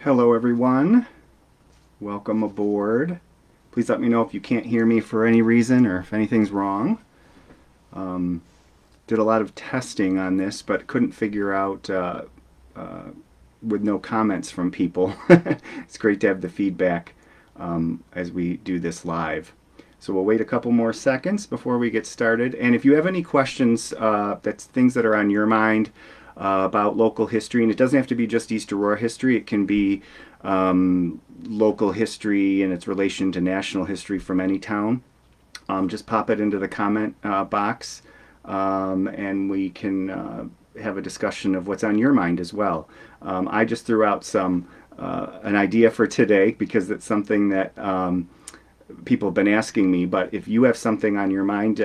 Hello everyone, welcome aboard. Please let me know if you can't hear me for any reason or if anything's wrong. Did a lot of testing on this but couldn't figure out with no comments from people. It's great to have the feedback as we do this live. So we'll wait a couple more seconds before we get started. And if you have any questions, that's things that are on your mind about local history, and it doesn't have to be just East Aurora history. It can be local history and its relation to national history from any town. Just pop it into the comment box, and we can have a discussion of what's on your mind as well. I just threw out an idea for today because it's something that people have been asking me, but if you have something on your mind,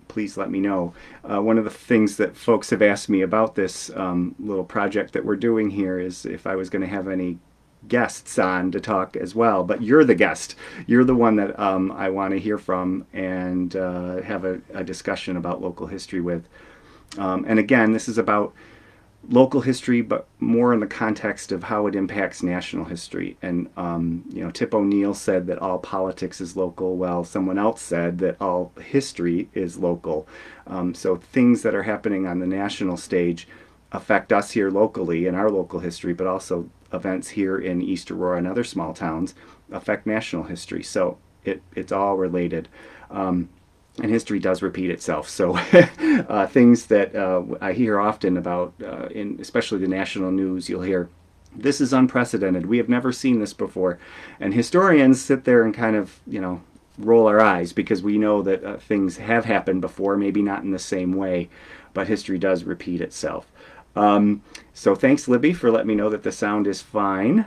please let me know. One of the things that folks have asked me about this little project that we're doing here is if I was going to have any guests on to talk as well, but you're the guest. You're the one that I want to hear from and have a discussion about local history with. And again, this is about local history, but more in the context of how it impacts national history. And Tip O'Neill said that all politics is local. Well, someone else said that all history is local. So things that are happening on the national stage affect us here locally in our local history, but also events here in East Aurora and other small towns affect national history. So it's all related. And history does repeat itself. So things that I hear often about, in especially the national news, you'll hear, this is unprecedented. We have never seen this before. And historians sit there and kind of, roll our eyes because we know that things have happened before, maybe not in the same way, but history does repeat itself. So thanks, Libby, for letting me know that the sound is fine.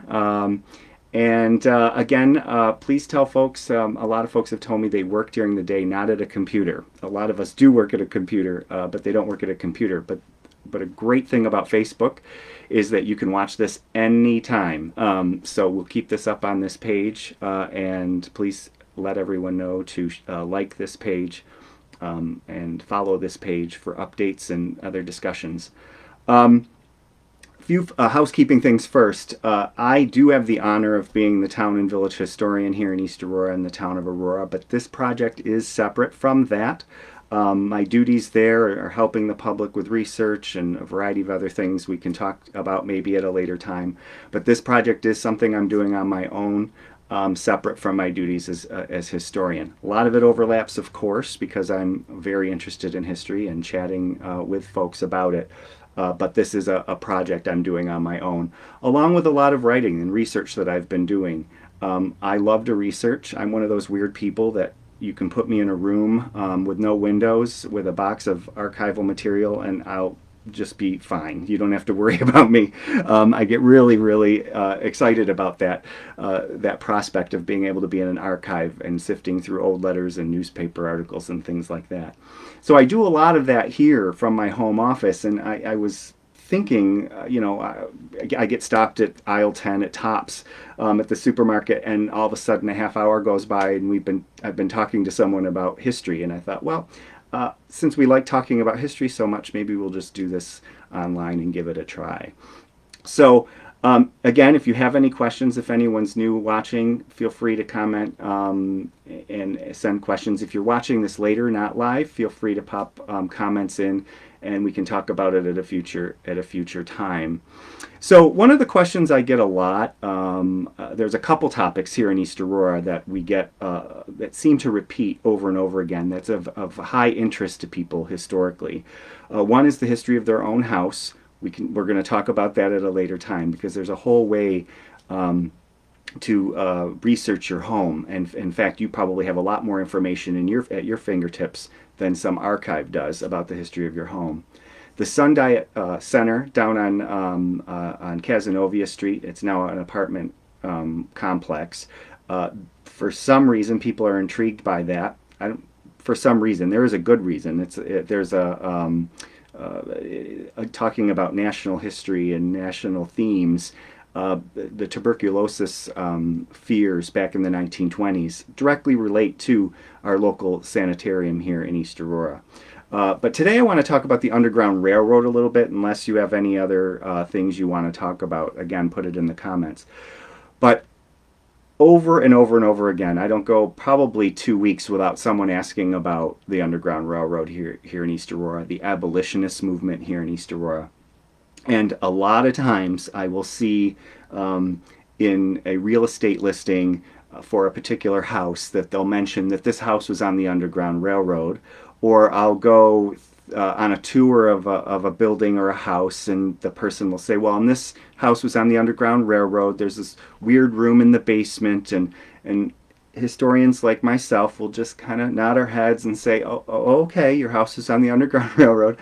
And again, please tell folks, a lot of folks have told me they work during the day, not at a computer. A lot of us do work at a computer, but they don't work at a computer. But a great thing about Facebook is that you can watch this anytime. So we'll keep this up on this page, and please let everyone know to like this page and follow this page for updates and other discussions. Few housekeeping things first. I do have the honor of being the town and village historian here in East Aurora and the town of Aurora, but this project is separate from that. My duties there are helping the public with research and a variety of other things we can talk about maybe at a later time. But this project is something I'm doing on my own, separate from my duties as historian. A lot of it overlaps, of course, because I'm very interested in history and chatting with folks about it. But this is a project I'm doing on my own, along with a lot of writing and research that I've been doing. I love to research. I'm one of those weird people that you can put me in a room with no windows, with a box of archival material, and I'll just be fine. You don't have to worry about me. I get really, really excited about that prospect of being able to be in an archive and sifting through old letters and newspaper articles and things like that. So I do a lot of that here from my home office, and I was thinking, I get stopped at aisle 10 at Tops at the supermarket, and all of a sudden a half hour goes by, and I've been talking to someone about history, and I thought, well, since we like talking about history so much, maybe we'll just do this online and give it a try. So again, if you have any questions, if anyone's new watching, feel free to comment and send questions. If you're watching this later, not live, feel free to pop comments in, and we can talk about it at a future time. So one of the questions I get a lot, there's a couple topics here in East Aurora that we get that seem to repeat over and over again. That's of high interest to people historically. One is the history of their own house. We're going to talk about that at a later time because there's a whole way to research your home, and in fact, you probably have a lot more information at your fingertips than some archive does about the history of your home. The Sundial Center down on Cazenovia Street, it's now an apartment complex. For some reason, people are intrigued by that. For some reason, there is a good reason. There's talking about national history and national themes. The tuberculosis fears back in the 1920s directly relate to our local sanitarium here in East Aurora. But today I want to talk about the Underground Railroad a little bit, unless you have any other things you want to talk about. Again, put it in the comments. But over and over and over again, I don't go probably 2 weeks without someone asking about the Underground Railroad here in East Aurora, the abolitionist movement here in East Aurora. And a lot of times I will see in a real estate listing for a particular house that they'll mention that this house was on the Underground Railroad, or I'll go on a tour of a building or a house, and the person will say, well, and this house was on the Underground Railroad. There's this weird room in the basement, and historians like myself will just kind of nod our heads and say, oh, okay, your house is on the Underground Railroad,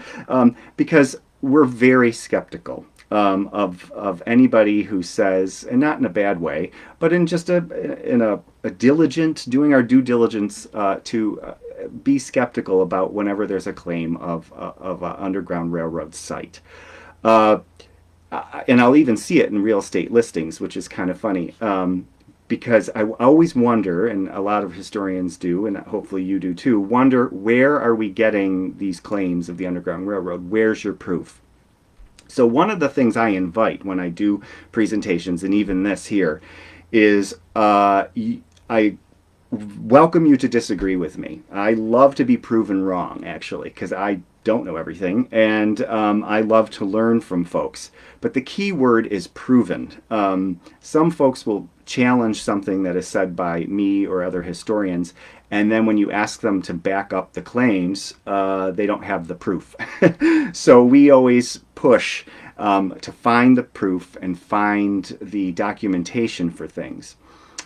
because we're very skeptical of anybody who says, and not in a bad way, but in just a diligent, doing our due diligence to be skeptical about whenever there's a claim of an Underground Railroad site. And I'll even see it in real estate listings, which is kind of funny. Because I always wonder, and a lot of historians do, and hopefully you do too, wonder, where are we getting these claims of the Underground Railroad? Where's your proof? So one of the things I invite when I do presentations, and even this here, is I welcome you to disagree with me. I love to be proven wrong, actually, because I don't know everything, and I love to learn from folks. But the key word is proven. Some folks will challenge something that is said by me or other historians, and then when you ask them to back up the claims, they don't have the proof. So we always push to find the proof and find the documentation for things.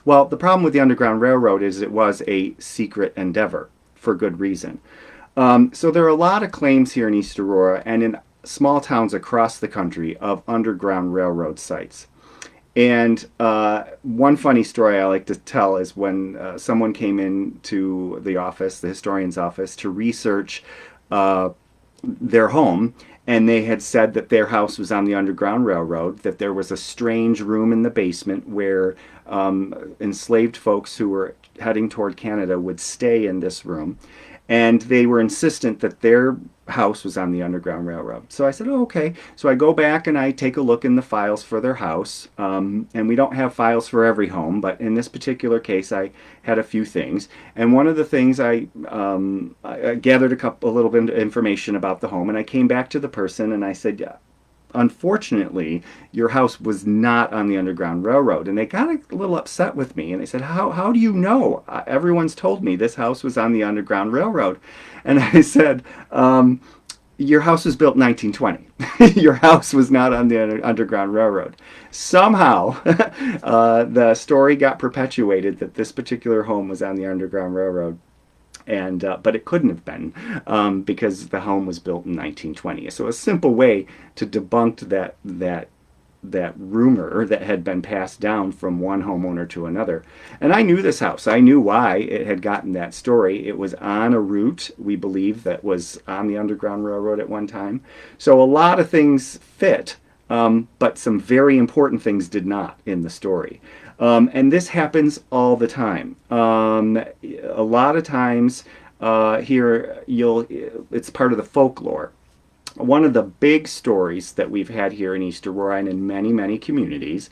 Well, the problem with the Underground Railroad is it was a secret endeavor, for good reason. So there are a lot of claims here in East Aurora and in small towns across the country of Underground Railroad sites. And one funny story I like to tell is when someone came into the office, the historian's office, to research their home, and they had said that their house was on the Underground Railroad, that there was a strange room in the basement where enslaved folks who were heading toward Canada would stay in this room. And they were insistent that their house was on the Underground Railroad. So I said, oh, okay. So I go back and I take a look in the files for their house. And we don't have files for every home, but in this particular case, I had a few things. And one of the things I gathered a little bit of information about the home, and I came back to the person and I said, yeah, unfortunately, your house was not on the Underground Railroad. And they got a little upset with me. And they said, how do you know? Everyone's told me this house was on the Underground Railroad. And I said, your house was built in 1920. Your house was not on the Underground Railroad. Somehow, the story got perpetuated that this particular home was on the Underground Railroad. And but it couldn't have been because the home was built in 1920. So a simple way to debunk that rumor that had been passed down from one homeowner to another. And I knew this house. I knew why it had gotten that story. It was on a route, we believe, that was on the Underground Railroad at one time. So a lot of things fit, but some very important things did not in the story. And this happens all the time. A lot of times here, it's part of the folklore. One of the big stories that we've had here in East Aurora and in many, many communities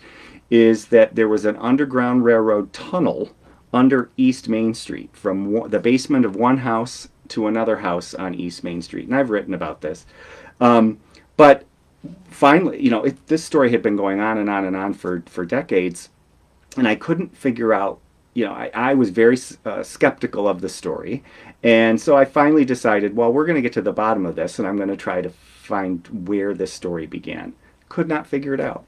is that there was an Underground Railroad tunnel under East Main Street from the basement of one house to another house on East Main Street. And I've written about this. But finally, this story had been going on and on and on for decades. And I couldn't figure out, I was very skeptical of the story. And so I finally decided, well, we're going to get to the bottom of this, and I'm going to try to find where this story began. Could not figure it out.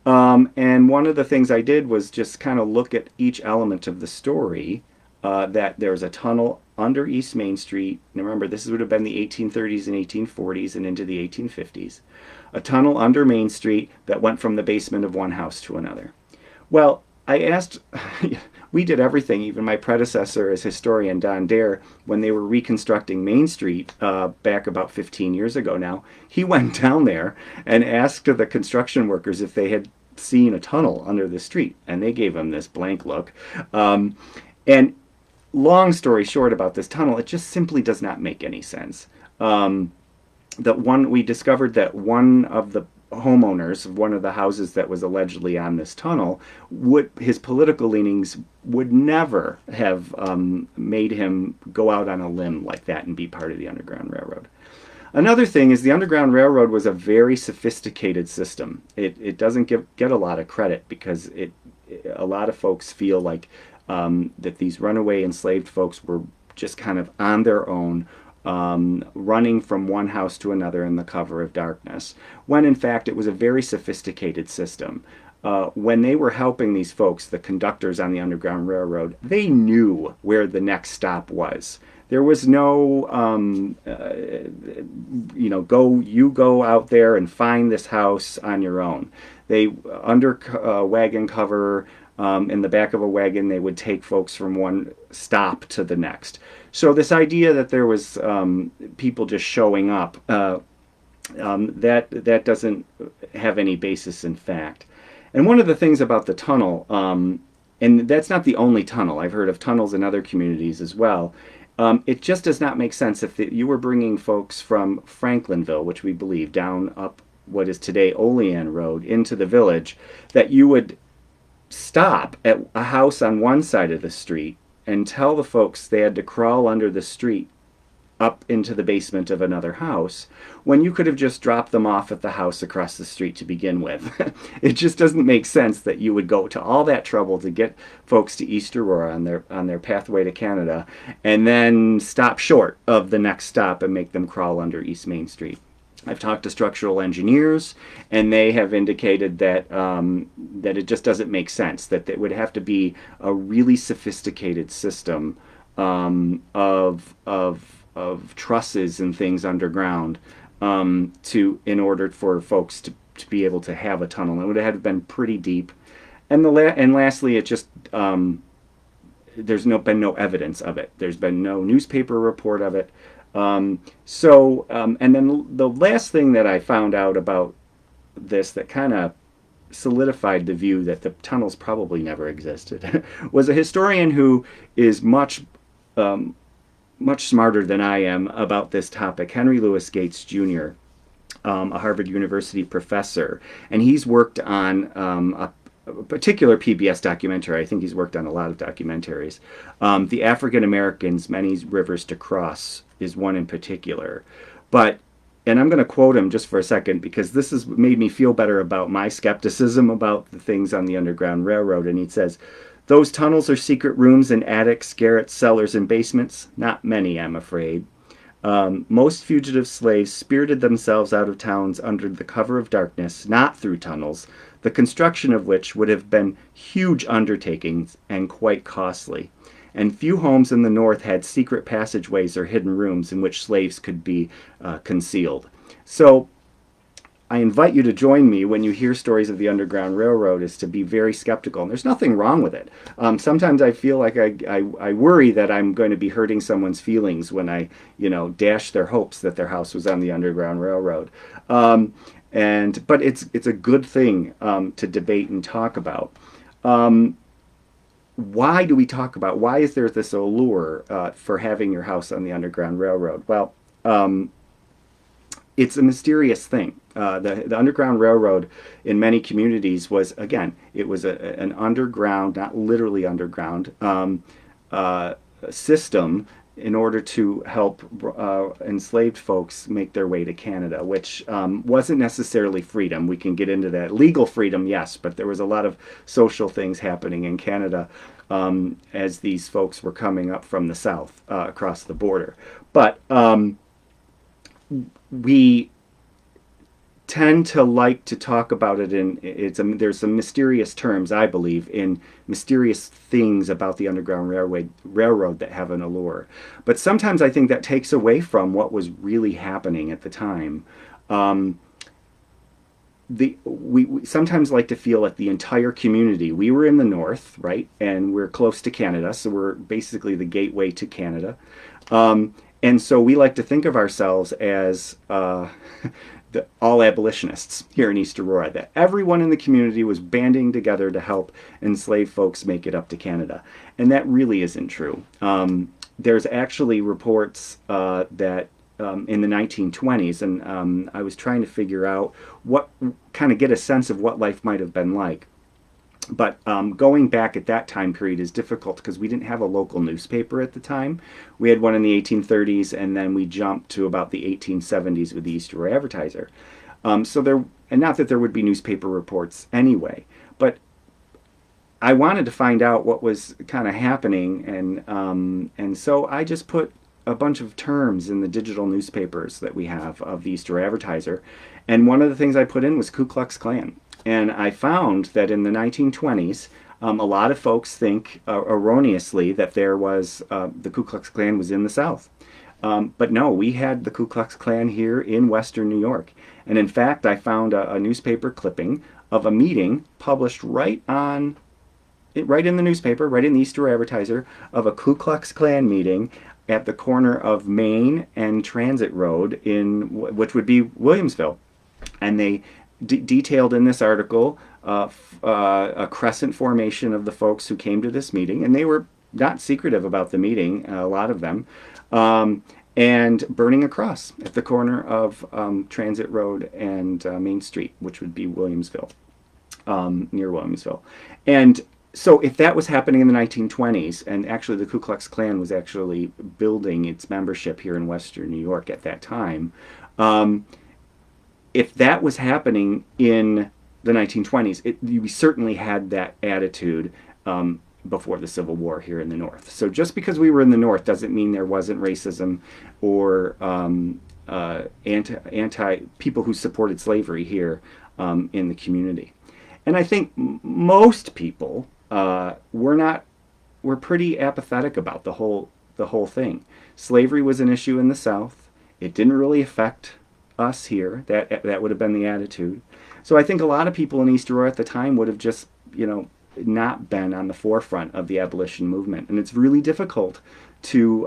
And one of the things I did was just kind of look at each element of the story, that there's a tunnel under East Main Street. And remember, this would have been the 1830s and 1840s and into the 1850s. A tunnel under Main Street that went from the basement of one house to another. Well, I asked, we did everything, even my predecessor as historian, Don Dare, when they were reconstructing Main Street back about 15 years ago now, he went down there and asked the construction workers if they had seen a tunnel under the street, and they gave him this blank look. And long story short about this tunnel, it just simply does not make any sense. that one we discovered that one of the homeowners of one of the houses that was allegedly on this tunnel, would his political leanings would never have made him go out on a limb like that and be part of the Underground Railroad. Another thing is the Underground Railroad was a very sophisticated system. It doesn't get a lot of credit because a lot of folks feel like that these runaway enslaved folks were just kind of on their own, running from one house to another in the cover of darkness, when in fact it was a very sophisticated system. When they were helping these folks, the conductors on the Underground Railroad, they knew where the next stop was. There was no, go out there and find this house on your own. They, under wagon cover, in the back of a wagon, they would take folks from one stop to the next. So this idea that there was people just showing up, that doesn't have any basis in fact. And one of the things about the tunnel, and that's not the only tunnel. I've heard of tunnels in other communities as well. It just does not make sense if you were bringing folks from Franklinville, which we believe, down up what is today Olean Road into the village, that you would stop at a house on one side of the street and tell the folks they had to crawl under the street up into the basement of another house, when you could have just dropped them off at the house across the street to begin with. It just doesn't make sense that you would go to all that trouble to get folks to East Aurora on their pathway to Canada, and then stop short of the next stop and make them crawl under East Main Street. I've talked to structural engineers, and they have indicated that that it just doesn't make sense, that it would have to be a really sophisticated system of trusses and things underground in order for folks to be able to have a tunnel. It would have been pretty deep. And lastly, it just there's been no evidence of it. There's been no newspaper report of it. And then the last thing that I found out about this that kind of solidified the view that the tunnels probably never existed was a historian who is much smarter than I am about this topic, Henry Louis Gates Jr., a Harvard University professor. And he's worked on a particular PBS documentary. I think he's worked on a lot of documentaries. The African Americans, Many Rivers to Cross is one in particular. And I'm going to quote him just for a second, because this has made me feel better about my skepticism about the things on the Underground Railroad. And he says, "Those tunnels are secret rooms and attics, garrets, cellars, and basements? Not many, I'm afraid. Most fugitive slaves spirited themselves out of towns under the cover of darkness, not through tunnels, the construction of which would have been huge undertakings and quite costly. And few homes in the North had secret passageways or hidden rooms in which slaves could be concealed." So I invite you to join me when you hear stories of the Underground Railroad, is to be very skeptical. And there's nothing wrong with it. Sometimes I feel like I worry that I'm going to be hurting someone's feelings when I, dash their hopes that their house was on the Underground Railroad. But it's a good thing to debate and talk about. Why do we talk about? Why is there this allure for having your house on the Underground Railroad? Well, it's a mysterious thing. The Underground Railroad in many communities was, again, it was an underground, not literally underground, system in order to help enslaved folks make their way to Canada, which wasn't necessarily freedom. We can get into that. Legal freedom, yes, but there was a lot of social things happening in Canada as these folks were coming up from the south across the border. But we tend to like to talk about it there's some mysterious terms, I believe, in mysterious things about the Underground Railroad that have an allure. But sometimes I think that takes away from what was really happening at the time. We sometimes like to feel that the entire community, we were in the North, right? And we're close to Canada, so we're basically the gateway to Canada. And so we like to think of ourselves as all abolitionists here in East Aurora, that everyone in the community was banding together to help enslaved folks make it up to Canada. And that really isn't true. There's actually reports that in the 1920s, and I was trying to figure out get a sense of what life might have been like. But going back at that time period is difficult because we didn't have a local newspaper at the time. We had one in the 1830s, and then we jumped to about the 1870s with the East Aurora Advertiser. And not that there would be newspaper reports anyway, but I wanted to find out what was kind of happening, and so I just put a bunch of terms in the digital newspapers that we have of the East Aurora Advertiser, and one of the things I put in was Ku Klux Klan. And I found that in the 1920s, a lot of folks think erroneously that there was the Ku Klux Klan was in the South. But no, we had the Ku Klux Klan here in Western New York. And in fact, I found a newspaper clipping of a meeting published right in the newspaper, right in the East Aurora Advertiser, of a Ku Klux Klan meeting at the corner of Main and Transit Road which would be Williamsville. And they detailed in this article a crescent formation of the folks who came to this meeting, and they were not secretive about the meeting, a lot of them, and burning a cross at the corner of Transit Road and Main Street, which would be Williamsville, near Williamsville. And so if that was happening in the 1920s, and actually the Ku Klux Klan was actually building its membership here in Western New York at that time, if that was happening in the 1920s, we certainly had that attitude before the Civil War here in the North. So just because we were in the North doesn't mean there wasn't racism or anti people who supported slavery here in the community. And I think most people were pretty apathetic about the whole thing. Slavery was an issue in the South. It didn't really affect us here. That would have been the attitude. So I think a lot of people in East Aurora at the time would have just, not been on the forefront of the abolition movement. And it's really difficult to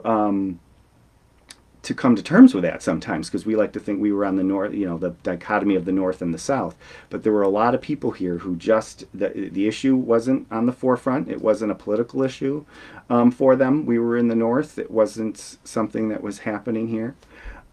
come to terms with that sometimes, because we like to think we were on the North, the dichotomy of the North and the South. But there were a lot of people here who just, the issue wasn't on the forefront. It wasn't a political issue for them. We were in the North. It wasn't something that was happening here.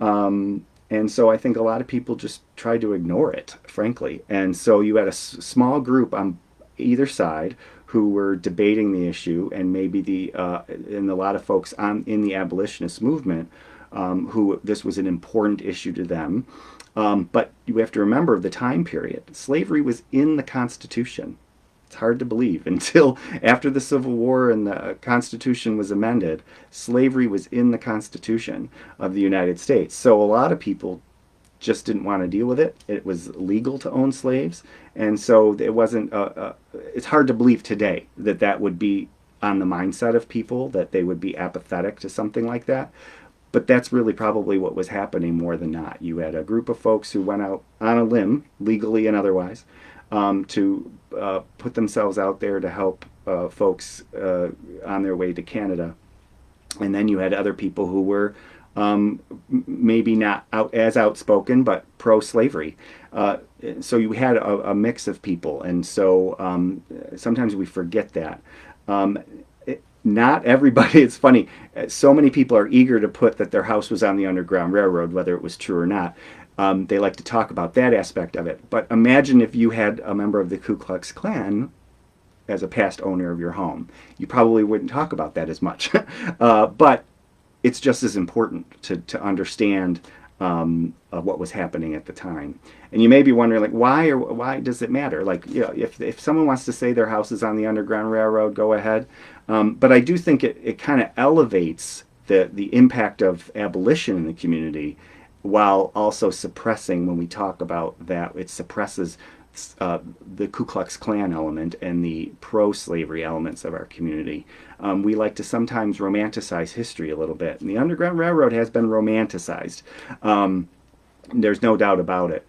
And so I think a lot of people just tried to ignore it, frankly. And so you had a small group on either side who were debating the issue, and maybe and a lot of folks in the abolitionist movement who this was an important issue to them. But you have to remember the time period. Slavery was in the Constitution. It's hard to believe. Until after the Civil War and the Constitution was amended, slavery was in the Constitution of the United States. So a lot of people just didn't want to deal with it. It was legal to own slaves. And so it wasn't, it's hard to believe today that would be on the mindset of people, that they would be apathetic to something like that. But that's really probably what was happening more than not. You had a group of folks who went out on a limb, legally and otherwise, to put themselves out there to help folks on their way to Canada. And then you had other people who were maybe not as outspoken, but pro-slavery. So you had a mix of people. And so sometimes we forget that. Not everybody, it's funny, so many people are eager to put that their house was on the Underground Railroad, whether it was true or not. They like to talk about that aspect of it. But imagine if you had a member of the Ku Klux Klan as a past owner of your home. You probably wouldn't talk about that as much. But it's just as important to understand what was happening at the time. And you may be wondering, like, why does it matter? Like, if someone wants to say their house is on the Underground Railroad, go ahead. But I do think it kind of elevates the impact of abolition in the community, while also suppressing, when we talk about that, it suppresses the Ku Klux Klan element and the pro-slavery elements of our community. We like to sometimes romanticize history a little bit, and the Underground Railroad has been romanticized. There's no doubt about it.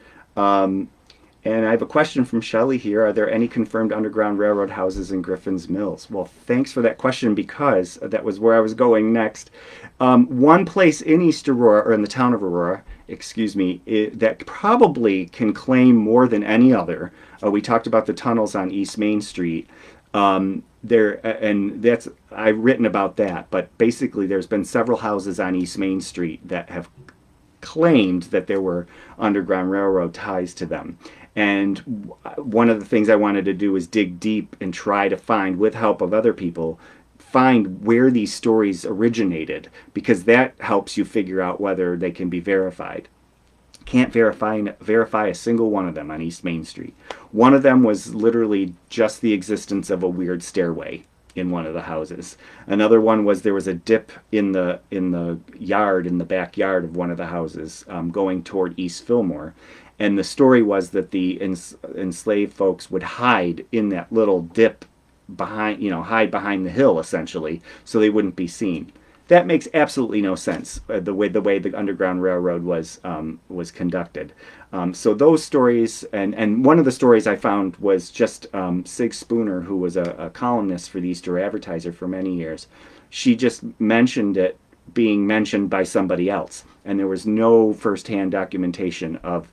And I have a question from Shelley here. Are there any confirmed Underground Railroad houses in Griffin's Mills? Well, thanks for that question, because that was where I was going next. One place in East Aurora, or in the town of Aurora, that probably can claim more than any other. We talked about the tunnels on East Main Street. And I've written about that, but basically there's been several houses on East Main Street that have claimed that there were Underground Railroad ties to them. And one of the things I wanted to do was dig deep and try to find, with help of other people, find where these stories originated, because that helps you figure out whether they can be verified. Can't verify a single one of them on East Main Street. One of them was literally just the existence of a weird stairway in one of the houses. Another one was there was a dip in the yard, in the backyard of one of the houses, going toward East Fillmore. And the story was that the enslaved folks would hide in that little dip behind, hide behind the hill essentially, so they wouldn't be seen. That makes absolutely no sense. The way the Underground Railroad was conducted. So those stories, and one of the stories I found was just Sig Spooner, who was a columnist for the Easter Advertiser for many years. She just mentioned it being mentioned by somebody else, and there was no firsthand documentation of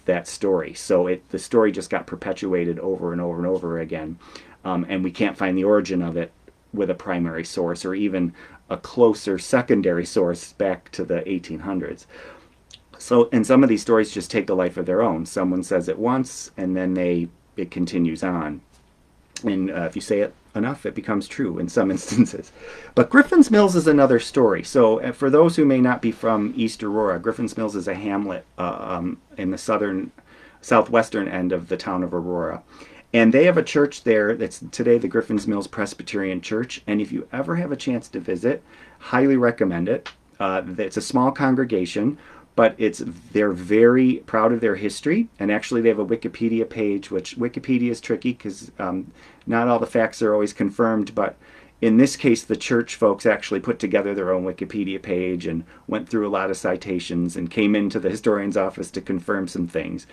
that story. So the story just got perpetuated over and over and over again, and we can't find the origin of it with a primary source or even a closer secondary source back to the 1800s. So, and some of these stories just take a life of their own. Someone says it once, and then it continues on. And if you say it enough, it becomes true in some instances. But Griffin's Mills is another story. So for those who may not be from East Aurora, Griffin's Mills is a hamlet in the southwestern end of the town of Aurora. And they have a church there that's today the Griffin's Mills Presbyterian Church. And if you ever have a chance to visit, highly recommend it. It's a small congregation, but they're very proud of their history. And actually they have a Wikipedia page, which Wikipedia is tricky because not all the facts are always confirmed. But in this case, the church folks actually put together their own Wikipedia page and went through a lot of citations and came into the historian's office to confirm some things.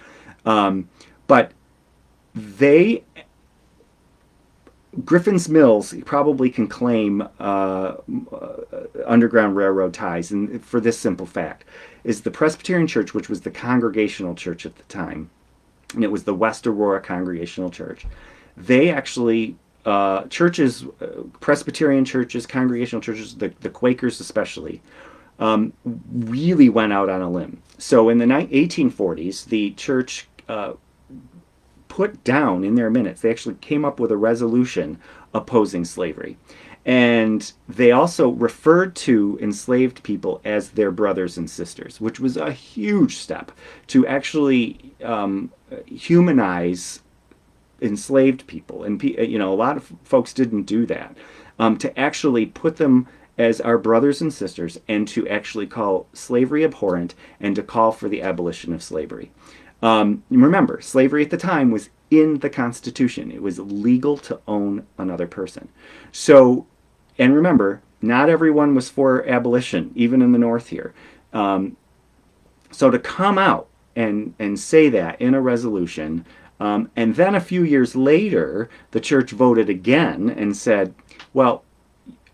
But Griffin's Mills probably can claim Underground Railroad ties, and for this simple fact, is the Presbyterian Church, which was the Congregational Church at the time, and it was the West Aurora Congregational Church. They actually, churches, Presbyterian churches, Congregational churches, the Quakers especially, really went out on a limb. So in the 1840s, the church put down in their minutes, they actually came up with a resolution opposing slavery. And they also referred to enslaved people as their brothers and sisters, which was a huge step to actually humanize enslaved people. And a lot of folks didn't do that. To actually put them as our brothers and sisters, and to actually call slavery abhorrent, and to call for the abolition of slavery. Remember, slavery at the time was in the Constitution. It was legal to own another person. So, and remember, not everyone was for abolition, even in the North here. So to come out and say that in a resolution, and then a few years later, the church voted again and said, well,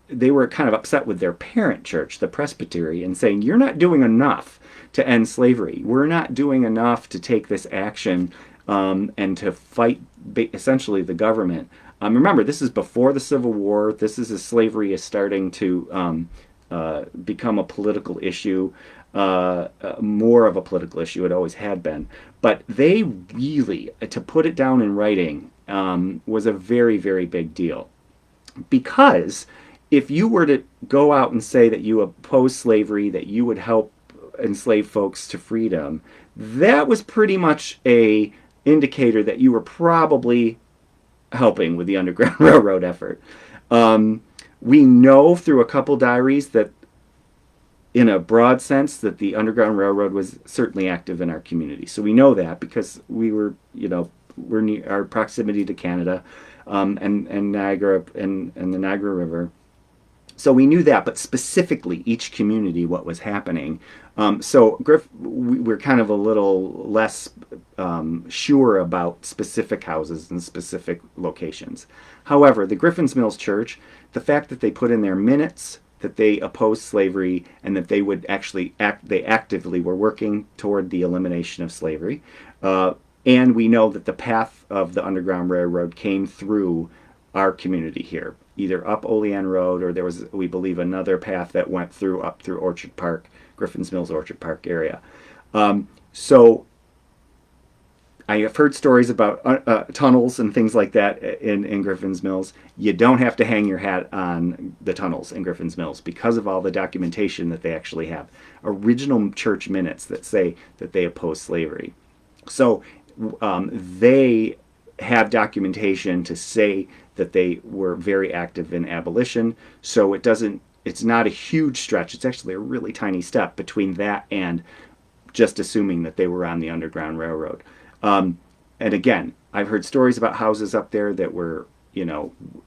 they were kind of upset with their parent church, the Presbytery, and saying, you're not doing enough to end slavery. We're not doing enough to take this action and to fight essentially the government. Remember, this is before the Civil War. This is as slavery is starting to become a political issue, more of a political issue. It always had been. But they really, to put it down in writing, was a very, very big deal. Because if you were to go out and say that you oppose slavery, that you would help enslaved folks to freedom, that was pretty much a indicator that you were probably helping with the Underground Railroad effort. We know through a couple diaries that, in a broad sense, that the Underground Railroad was certainly active in our community. So we know that because we were, we're near our proximity to Canada, and Niagara and the Niagara River. So we knew that, but specifically each community, what was happening. So we're kind of a little less sure about specific houses and specific locations. However, the Griffin's Mills Church, the fact that they put in their minutes that they opposed slavery and that they would actually they actively were working toward the elimination of slavery. And we know that the path of the Underground Railroad came through our community here, either up Olean Road, or there was, we believe, another path that went up through Orchard Park Griffin's Mills, Orchard Park area. So I have heard stories about tunnels and things like that in Griffin's Mills. You don't have to hang your hat on the tunnels in Griffin's Mills because of all the documentation that they actually have. Original church minutes that say that they oppose slavery. So they have documentation to say that they were very active in abolition. So it's not a huge stretch. It's actually a really tiny step between that and just assuming that they were on the Underground Railroad. And again, I've heard stories about houses up there that were,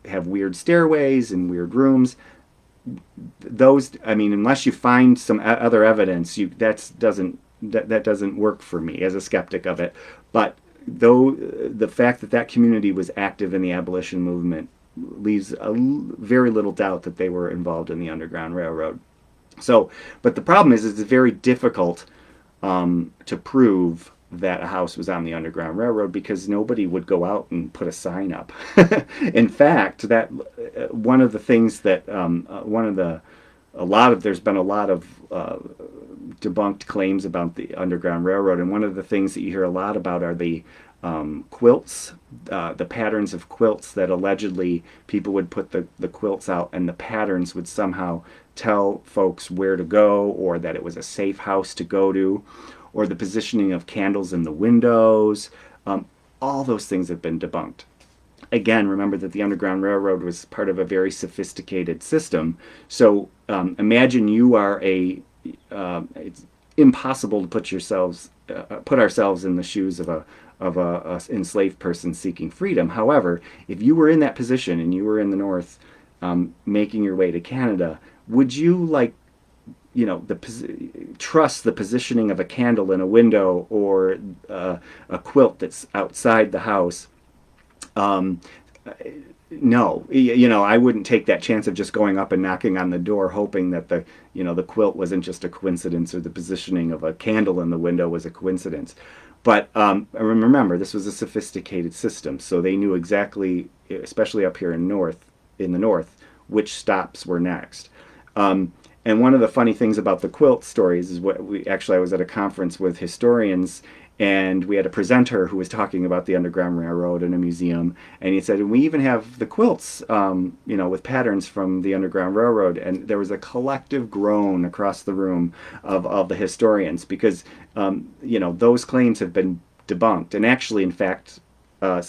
have weird stairways and weird rooms. Those, I mean, unless you find some other evidence, that doesn't work for me as a skeptic of it. But though the fact that community was active in the abolition movement leaves very little doubt that they were involved in the Underground Railroad. So, but the problem is it's very difficult to prove that a house was on the Underground Railroad because nobody would go out and put a sign up. In fact, that one of the things that there's been a lot of debunked claims about the Underground Railroad, and one of the things that you hear a lot about are the quilts, the patterns of quilts that allegedly people would put the quilts out and the patterns would somehow tell folks where to go, or that it was a safe house to go to, or the positioning of candles in the windows. All those things have been debunked. Again, remember that the Underground Railroad was part of a very sophisticated system. So imagine you are it's impossible to put ourselves in the shoes of a enslaved person seeking freedom. However, if you were in that position and you were in the North, making your way to Canada, would you trust the positioning of a candle in a window or a quilt that's outside the house? No, I wouldn't take that chance of just going up and knocking on the door, hoping that the quilt wasn't just a coincidence, or the positioning of a candle in the window was a coincidence. But remember, this was a sophisticated system, so they knew exactly, especially up here in the north, which stops were next. And one of the funny things about the quilt stories is I was at a conference with historians, and we had a presenter who was talking about the Underground Railroad in a museum, and he said, we even have the quilts, with patterns from the Underground Railroad. And there was a collective groan across the room of the historians because, those claims have been debunked. And actually, in fact, a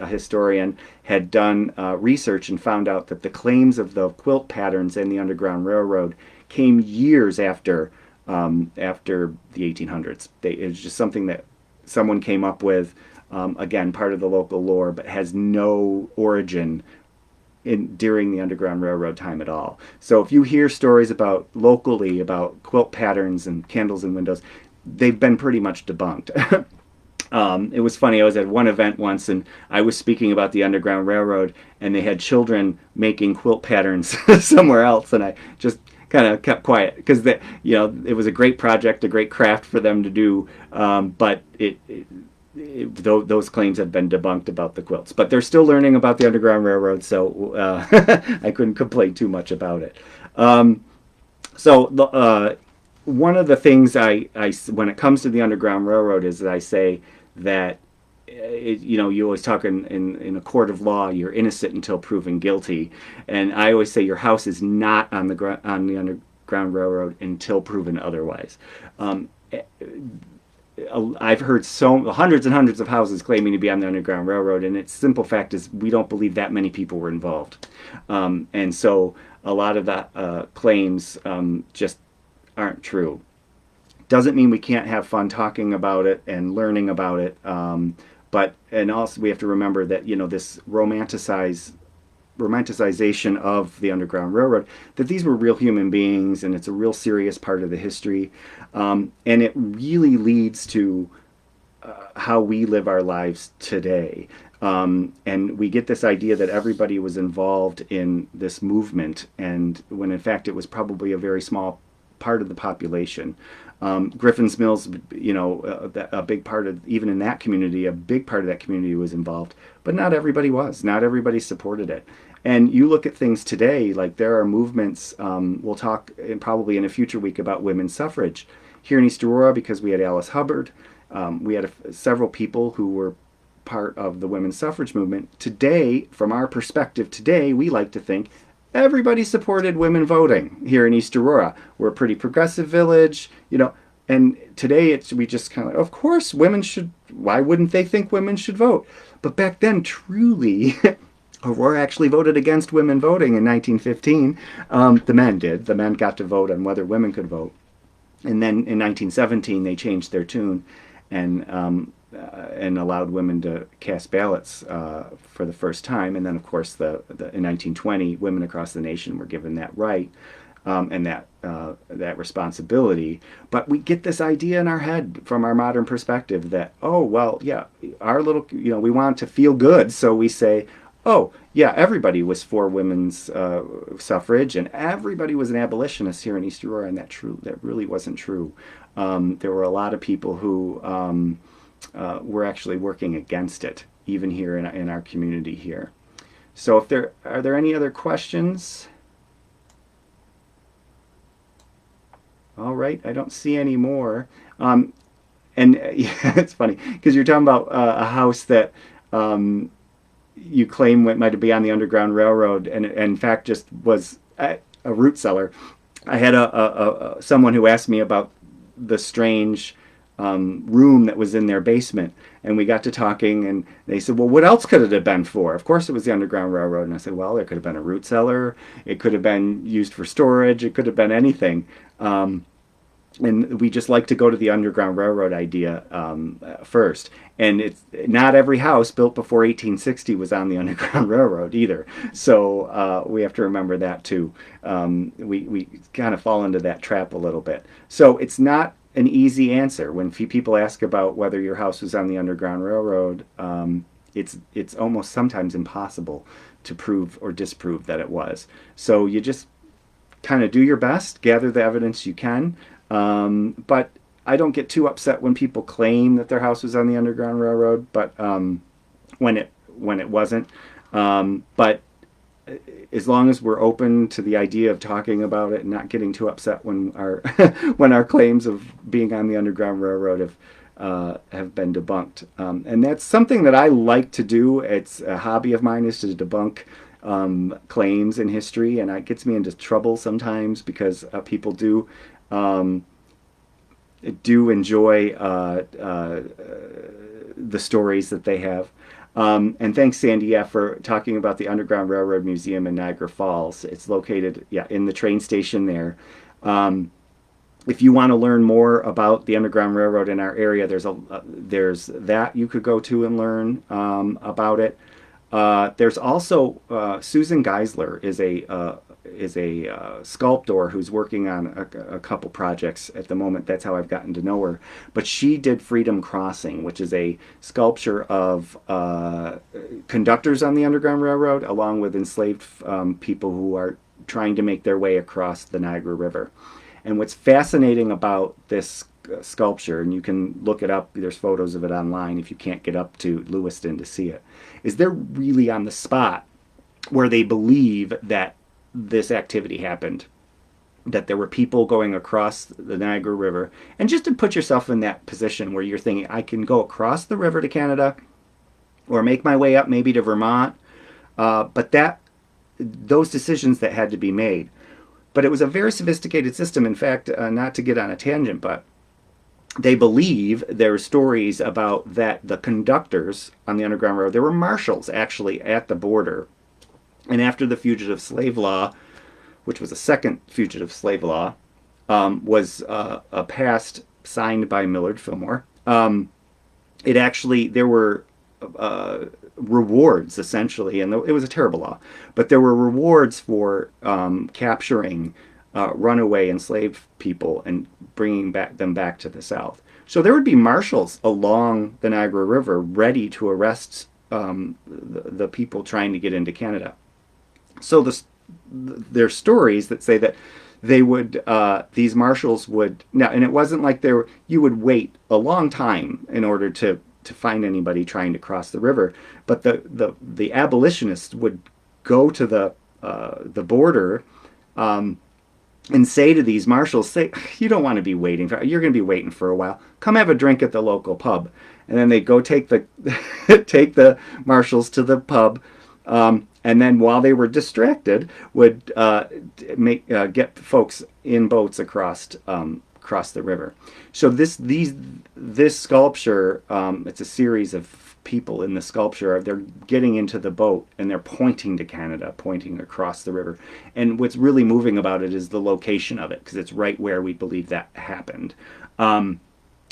historian, had done research and found out that the claims of the quilt patterns in the Underground Railroad came years after the 1800s. It was just something that someone came up with, again, part of the local lore, but has no origin during the Underground Railroad time at all. So if you hear stories locally about quilt patterns and candles in windows, they've been pretty much debunked. It was funny, I was at one event once and I was speaking about the Underground Railroad, and they had children making quilt patterns somewhere else, and I just kind of kept quiet because it was a great project, a great craft for them to do, but those claims have been debunked about the quilts. But they're still learning about the Underground Railroad, so I couldn't complain too much about it. One of the things I when it comes to the Underground Railroad is that I say that you always talk in a court of law, you're innocent until proven guilty, and I always say your house is not on the Underground Railroad until proven otherwise. I've heard hundreds and hundreds of houses claiming to be on the Underground Railroad, and its simple fact is we don't believe that many people were involved, and so a lot of the claims just aren't true. Doesn't mean we can't have fun talking about it and learning about it, but also we have to remember that this romanticization of the Underground Railroad, that these were real human beings, and it's a real serious part of the history, and it really leads to how we live our lives today. And we get this idea that everybody was involved in this movement, and when in fact it was probably a very small part of the population. Griffin's Mills, a big part of, even in that community, a big part of that community was involved, but not everybody was. Not everybody supported it. And you look at things today, like there are movements, we'll talk probably in a future week about women's suffrage. Here in East Aurora, because we had Alice Hubbard, we had several people who were part of the women's suffrage movement. Today, from our perspective today, we like to think everybody supported women voting here in East Aurora. We're a pretty progressive village, and today we just kind of course, women should, why wouldn't they think women should vote? But back then, truly, Aurora actually voted against women voting in 1915. The men did. The men got to vote on whether women could vote. And then in 1917, they changed their tune and allowed women to cast ballots for the first time. And then, of course, in 1920, women across the nation were given that right and that responsibility. But we get this idea in our head from our modern perspective that, oh, well, yeah, our little, we want to feel good. So we say, oh, yeah, everybody was for women's suffrage and everybody was an abolitionist here in East Aurora. And that really wasn't true. There were a lot of people who were actually working against it, even here in our community here. So are there any other questions? All right, I don't see any more. And yeah, it's funny because you're talking about a house that you claim might be on the Underground Railroad, and in fact just was a root cellar. I had someone who asked me about the strange room that was in their basement, and we got to talking, and they said, well, what else could it have been for? Of course it was the Underground Railroad. And I said, well, it could have been a root cellar, it could have been used for storage, it could have been anything. And we just like to go to the Underground Railroad idea first. And it's not every house built before 1860 was on the Underground Railroad either. So we have to remember that too. We kind of fall into that trap a little bit. So it's not an easy answer. When people ask about whether your house was on the Underground Railroad, it's almost sometimes impossible to prove or disprove that it was. So you just kind of do your best, gather the evidence you can. But I don't get too upset when people claim that their house was on the Underground Railroad, but when it wasn't. But as long as we're open to the idea of talking about it and not getting too upset when our when our claims of being on the Underground Railroad have been debunked, and that's something that I like to do. It's a hobby of mine, is to debunk claims in history, and it gets me into trouble sometimes because people do enjoy the stories that they have. And thanks, Sandy, for talking about the Underground Railroad Museum in Niagara Falls. It's located, in the train station there. If you want to learn more about the Underground Railroad in our area, there's that you could go to and learn about it. There's also Susan Geisler is a sculptor who's working on a couple projects at the moment. That's how I've gotten to know her. But she did Freedom Crossing, which is a sculpture of conductors on the Underground Railroad, along with enslaved people who are trying to make their way across the Niagara River. And what's fascinating about this sculpture, and you can look it up, there's photos of it online if you can't get up to Lewiston to see it, is they're really on the spot where they believe that this activity happened, that there were people going across the Niagara River. And just to put yourself in that position where you're thinking, I can go across the river to Canada or make my way up maybe to Vermont, but those decisions that had to be made. But it was a very sophisticated system. In fact, not to get on a tangent, but they believe there are stories about that the conductors on the Underground Railroad, there were marshals actually at the border. And after the Fugitive Slave Law, which was a second Fugitive Slave Law, was passed, signed by Millard Fillmore, there were rewards, essentially, and it was a terrible law, but there were rewards for capturing runaway enslaved people and bringing them back to the South. So there would be marshals along the Niagara River ready to arrest the people trying to get into Canada. So there's stories that say that they would, these marshals would, now, and it wasn't like you would wait a long time in order to find anybody trying to cross the river, but the abolitionists would go to the border, and say to these marshals, say, you don't want to be waiting for, you're going to be waiting for a while. Come have a drink at the local pub. And then they go take the take the marshals to the pub, and then while they were distracted, would get folks in boats across the river. So this sculpture, it's a series of people in the sculpture. They're getting into the boat and they're pointing to Canada, pointing across the river. And what's really moving about it is the location of it, because it's right where we believe that happened.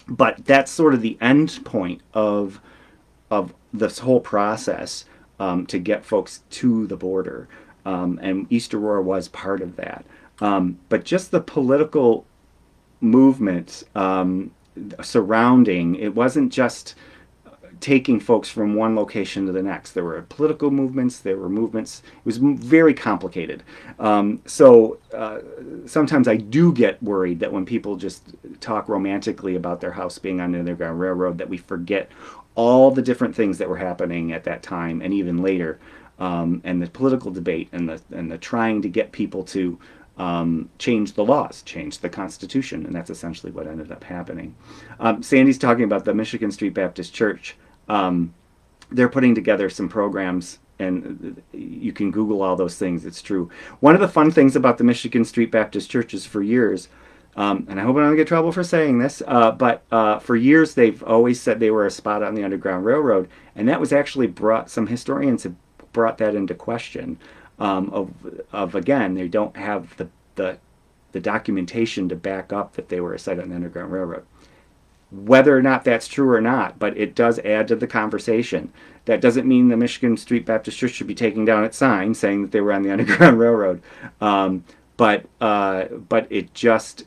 But that's sort of the end point of this whole process, to get folks to the border. And East Aurora was part of that. But just the political movement surrounding it wasn't just taking folks from one location to the next. There were political movements, there were movements. It was very complicated. So sometimes I do get worried that when people just talk romantically about their house being on the Underground Railroad, that we forget all the different things that were happening at that time and even later, and the political debate and the trying to get people to change the laws, change the Constitution, and that's essentially what ended up happening. Sandy's talking about the Michigan Street Baptist Church. They're putting together some programs, and you can Google all those things. It's true. One of the fun things about the Michigan Street Baptist Church is for years, and I hope I don't get in trouble for saying this, but for years they've always said they were a spot on the Underground Railroad, and that was actually some historians have brought that into question. Of again, they don't have the documentation to back up that they were a site on the Underground Railroad. Whether or not that's true or not, but it does add to the conversation. That doesn't mean the Michigan Street Baptist Church should be taking down its sign saying that they were on the Underground Railroad. But it just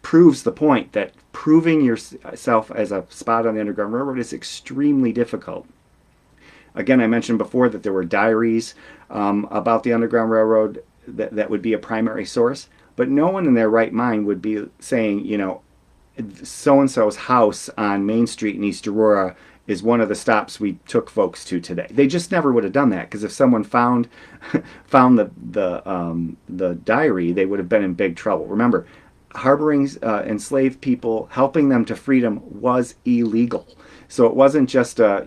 proves the point that proving yourself as a spot on the Underground Railroad is extremely difficult. Again, I mentioned before that there were diaries about the Underground Railroad that would be a primary source, but no one in their right mind would be saying, so-and-so's house on Main Street in East Aurora is one of the stops we took folks to today. They just never would have done that, because if someone found the diary, they would have been in big trouble. Remember, harboring enslaved people, helping them to freedom was illegal. So it wasn't just a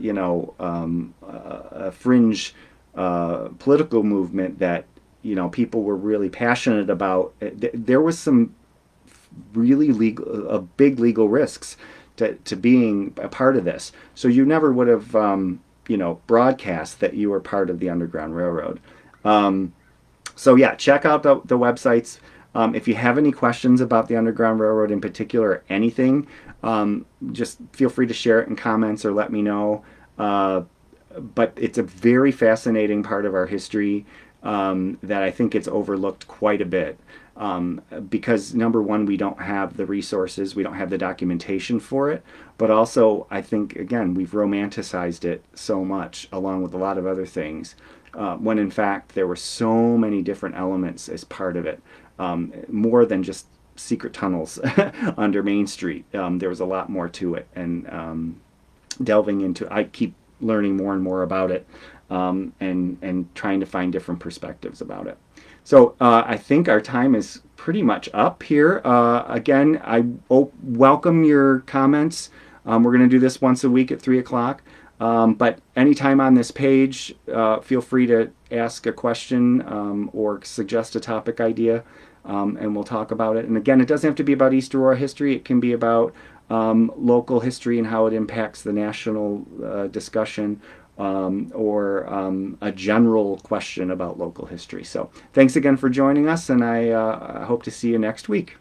fringe political movement that people were really passionate about. There was some really big legal risks to being a part of this. So you never would have broadcast that you were part of the Underground Railroad. So yeah, check out the websites. If you have any questions about the Underground Railroad in particular, or anything, just feel free to share it in comments or let me know. But it's a very fascinating part of our history that I think it's overlooked quite a bit. Because number one, we don't have the resources, we don't have the documentation for it, but also I think, again, we've romanticized it so much along with a lot of other things, when in fact there were so many different elements as part of it, more than just secret tunnels under Main Street. There was a lot more to it, and delving into, I keep learning more and more about it, and trying to find different perspectives about it. So I think our time is pretty much up here. Again, I welcome your comments. We're going to do this once a week at 3 o'clock. But anytime on this page, feel free to ask a question or suggest a topic idea, and we'll talk about it. And again, it doesn't have to be about East Aurora history. It can be about local history and how it impacts the national discussion, or a general question about local history. So thanks again for joining us, and I hope to see you next week.